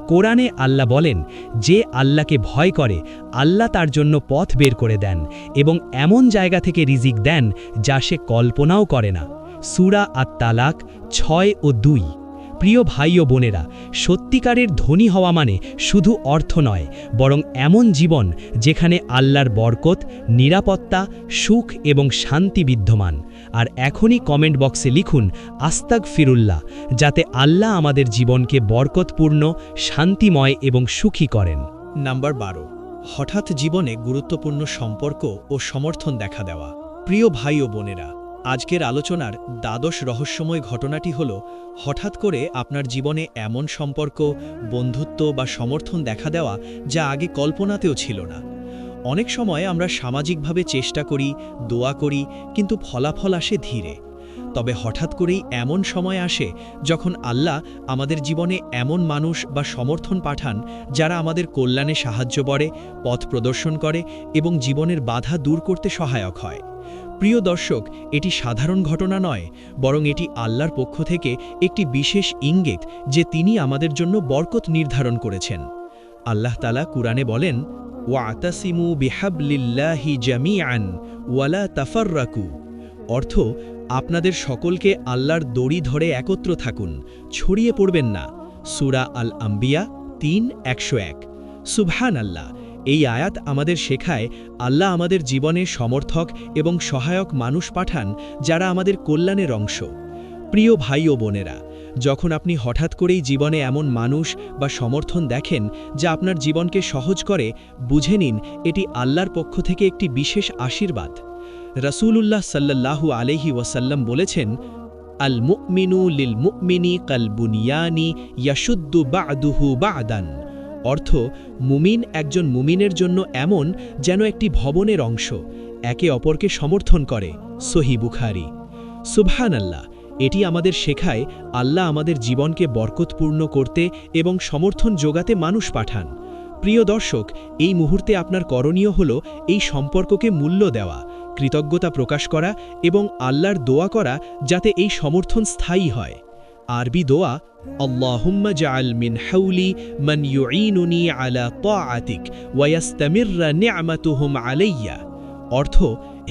B: কোরআনে আল্লাহ বলেন, যে আল্লাহকে ভয় করে আল্লাহ তার জন্য পথ বের করে দেন এবং এমন জায়গা থেকে রিজিক দেন যা সে কল্পনাও করে না। সূরা আত-তালাক 6:2। প্রিয় ভাই ও বোনেরা, সত্যিকারের ধনী হওয়া মানে শুধু অর্থ নয়, বরং এমন জীবন যেখানে আল্লাহর বরকত, নিরাপত্তা, সুখ এবং শান্তি বিদ্যমান। আর এখনই কমেন্ট বক্সে লিখুন আস্তাগফিরুল্লাহ, যাতে আল্লাহ আমাদের জীবনকে বরকতপূর্ণ, শান্তিময় এবং সুখী করেন।
A: নাম্বার 12। হঠাৎ জীবনে গুরুত্বপূর্ণ সম্পর্ক ও সমর্থন দেখা দেওয়া। প্রিয় ভাই ও বোনেরা, আজকের আলোচনার দ্বাদশ রহস্যময় ঘটনাটি হল হঠাৎ করে আপনার জীবনে এমন সম্পর্ক, বন্ধুত্ব বা সমর্থন দেখা দেওয়া যা আগে কল্পনাতেও ছিল না। অনেক সময় আমরা সামাজিকভাবে চেষ্টা করি, দোয়া করি, কিন্তু ফলাফল আসে ধীরে। তবে হঠাৎ করেই এমন সময় আসে যখন আল্লাহ আমাদের জীবনে এমন মানুষ বা সমর্থন পাঠান যারা আমাদের কল্যাণে সাহায্য করে, পথ প্রদর্শন করে এবং জীবনের বাধা দূর করতে সহায়ক হয়। প্রিয় দর্শক, এটি সাধারণ ঘটনা নয়, বরং এটি আল্লাহর পক্ষ থেকে একটি বিশেষ ইঙ্গিত যে তিনি আমাদের জন্য বরকত নির্ধারণ করেছেন। আল্লাহ তাআলা কুরআনে বলেন, ওয়াতাসিমু বিহাবলিল্লাহি জামিআন ওয়ালা তাফাররাকু। অর্থ, আপনাদের সকলকে আল্লাহর দড়ি ধরে একত্র থাকুন, ছড়িয়ে পড়বেন না। সূরা আল-আম্বিয়া 3:101। সুবহানাল্লাহ। এই আয়াত আমাদের শেখায় আল্লাহ আমাদের জীবনে সমর্থক এবং সহায়ক মানুষ পাঠান যারা আমাদের কল্যাণের অংশ। প্রিয় ভাই ও বোনেরা, যখন আপনি হঠাৎ করেই জীবনে এমন মানুষ বা সমর্থন দেখেন যা আপনার জীবনকে সহজ করে, বুঝে নিন এটি আল্লাহর পক্ষ থেকে একটি বিশেষ আশীর্বাদ। রাসূলুল্লাহ সাল্লাল্লাহু আলাইহি ওয়াসাল্লাম বলেছেন, আল মুমিনু লিল মুমিনি কাল বুনিয়ানি ইয়াশুদ্দু বা'দুহু বা'দান। অর্থ, মুমিন একজন মুমিনের জন্য এমন যেন একটি ভবনের অংশ, একে অপরকে সমর্থন করে। সহিহ বুখারী। সুবহানাল্লাহ। এটি আমাদের শেখায় আল্লাহ আমাদের জীবনকে বরকতপূর্ণ করতে এবং সমর্থন যোগাতে মানুষ পাঠান। প্রিয় দর্শক, এই মুহূর্তে আপনার করণীয় হল এই সম্পর্ককে মূল্য দেওয়া, কৃতজ্ঞতা প্রকাশ করা এবং আল্লাহর দোয়া করা যাতে এই সমর্থন স্থায়ী হয়। আরবি দোয়া, আল্লাহুম্মা জাআল মিন হাওলি মান ইউঈনুনি আলা তাআতিক ওয়া ইয়াস্তামিররা নি'মাতুহুম আলাইয়া। অর্থ,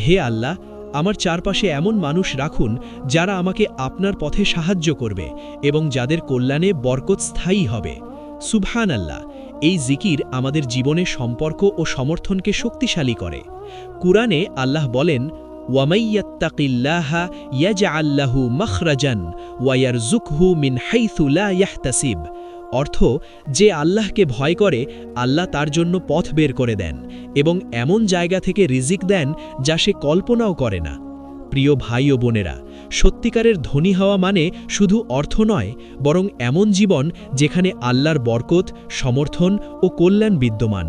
A: হে আল্লাহ, আমার চারপাশে এমন মানুষ রাখুন যারা আমাকে আপনার পথে সাহায্য করবে এবং যাদের কল্যাণে বরকত স্থায়ী হবে। সুবহানাল্লাহ, এই জিকির আমাদের জীবনে সম্পর্ক ও সমর্থনকে শক্তিশালী করে। কুরআনে আল্লাহ বলেন, ওয়ামাইয়াত্তাকিল্লাহা ইয়াজআল লাহু মাখরাজান ওয়া ইয়ারযুকহু মিন হাইথু লা ইয়াহতাসিব। অর্থ, যে আল্লাহকে ভয় করে আল্লাহ তার জন্য পথ বের করে দেন এবং এমন জায়গা থেকে রিজিক দেন যা সে কল্পনাও করে না। প্রিয় ভাই ও বোনেরা, সত্যিকারের ধনী হওয়া মানে শুধু অর্থ নয়, বরং এমন জীবন যেখানে আল্লাহর বরকত, সমর্থন ও কল্যাণ বিদ্যমান।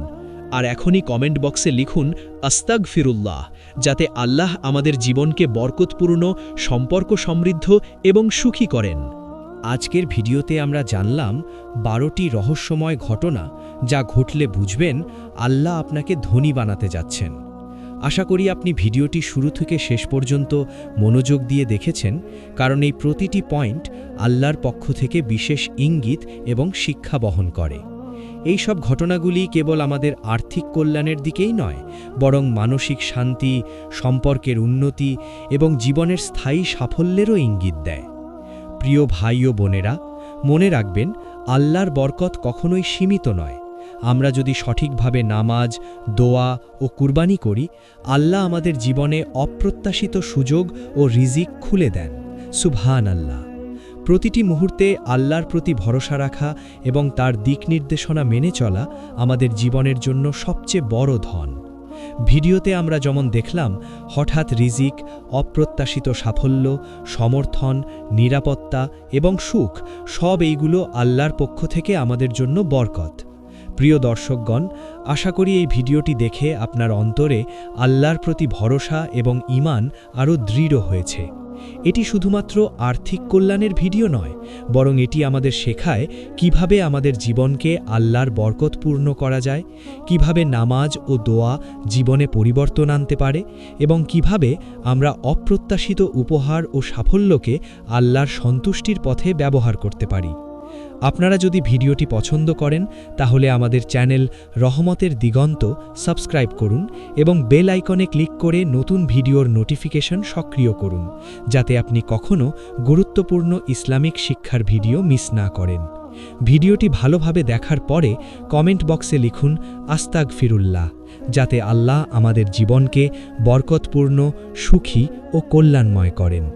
A: আর এখনই কমেন্ট বক্সে লিখুন আস্তাগফিরুল্লাহ, যাতে আল্লাহ আমাদের জীবনকে বরকতপূর্ণ, সম্পর্ক সমৃদ্ধ এবং সুখী করেন।
B: আজকের ভিডিওতে আমরা জানলাম 12টি রহস্যময় ঘটনা যা ঘটলে বুঝবেন আল্লাহ আপনাকে ধনী বানাতে যাচ্ছেন। আশা করি আপনি ভিডিওটি শুরু থেকে শেষ পর্যন্ত মনোযোগ দিয়ে দেখেছেন, কারণ এই প্রতিটি পয়েন্ট আল্লাহর পক্ষ থেকে বিশেষ ইঙ্গিত এবং শিক্ষা বহন করে। এই সব ঘটনাগুলি কেবল আমাদের আর্থিক কল্যাণের দিকেই নয়, বরং মানসিক শান্তি, সম্পর্কের উন্নতি এবং জীবনের স্থায়ী সাফল্যেরও ইঙ্গিত দেয়। প্রিয় ভাই ও বোনেরা, মনে রাখবেন, আল্লাহর বরকত কখনোই সীমিত নয়। আমরা যদি সঠিকভাবে নামাজ, দোয়া ও কুরবানি করি, আল্লাহ আমাদের জীবনে অপ্রত্যাশিত সুযোগ ও রিজিক খুলে দেন। সুবহানাল্লাহ। প্রতিটি মুহূর্তে আল্লাহর প্রতি ভরসা রাখা এবং তার দিক নির্দেশনা মেনে চলা আমাদের জীবনের জন্য সবচেয়ে বড় ধন। ভিডিওতে আমরা যেমন দেখলাম, হঠাৎ রিজিক, অপ্রত্যাশিত সাফল্য, সমর্থন, নিরাপত্তা এবং সুখ, সব এইগুলো আল্লাহর পক্ষ থেকে আমাদের জন্য বরকত। প্রিয় দর্শকগণ, আশা করি এই ভিডিওটি দেখে আপনার অন্তরে আল্লাহর প্রতি ভরসা এবং ঈমান আরও দৃঢ় হয়েছে। এটি শুধুমাত্র আর্থিক কল্যাণের ভিডিও নয়, বরং এটি আমাদের শেখায় কিভাবে আমাদের জীবনকে আল্লাহর বরকতপূর্ণ করা যায়, কিভাবে নামাজ ও দোয়া জীবনে পরিবর্তন আনতে পারে এবং কিভাবে আমরা অপ্রত্যাশিত উপহার ও সাফল্যকে আল্লাহর সন্তুষ্টির পথে ব্যবহার করতে পারি। আপনারা যদি ভিডিওটি পছন্দ করেন তাহলে আমাদের চ্যানেল রহমতের দিগন্ত সাবস্ক্রাইব করুন এবং বেল আইকনে ক্লিক করে নতুন ভিডিওর নোটিফিকেশন সক্রিয় করুন, যাতে আপনি কখনো গুরুত্বপূর্ণ ইসলামিক শিক্ষার ভিডিও মিস না করেন। ভিডিওটি ভালোভাবে দেখার পরে কমেন্ট বক্সে লিখুন আস্তাগফিরুল্লাহ, যাতে আল্লাহ আমাদের জীবনকে বরকতপূর্ণ, সুখী ও কল্যাণময় করেন।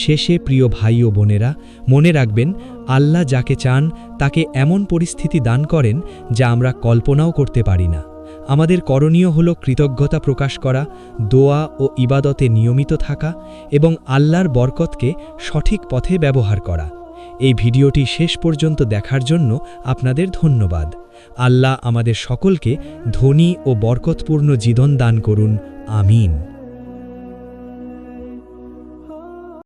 B: শেষে প্রিয় ভাই ও বোনেরা, মনে রাখবেন, আল্লাহ যাকে চান তাকে এমন পরিস্থিতি দান করেন যা আমরা কল্পনাও করতে পারি না। আমাদের করণীয় হল কৃতজ্ঞতা প্রকাশ করা, দোয়া ও ইবাদতে নিয়মিত থাকা এবং আল্লাহর বরকতকে সঠিক পথে ব্যবহার করা। এই ভিডিওটি শেষ পর্যন্ত দেখার জন্য আপনাদের ধন্যবাদ। আল্লাহ আমাদের সকলকে ধনী ও বরকতপূর্ণ জীবন দান করুন। আমিন।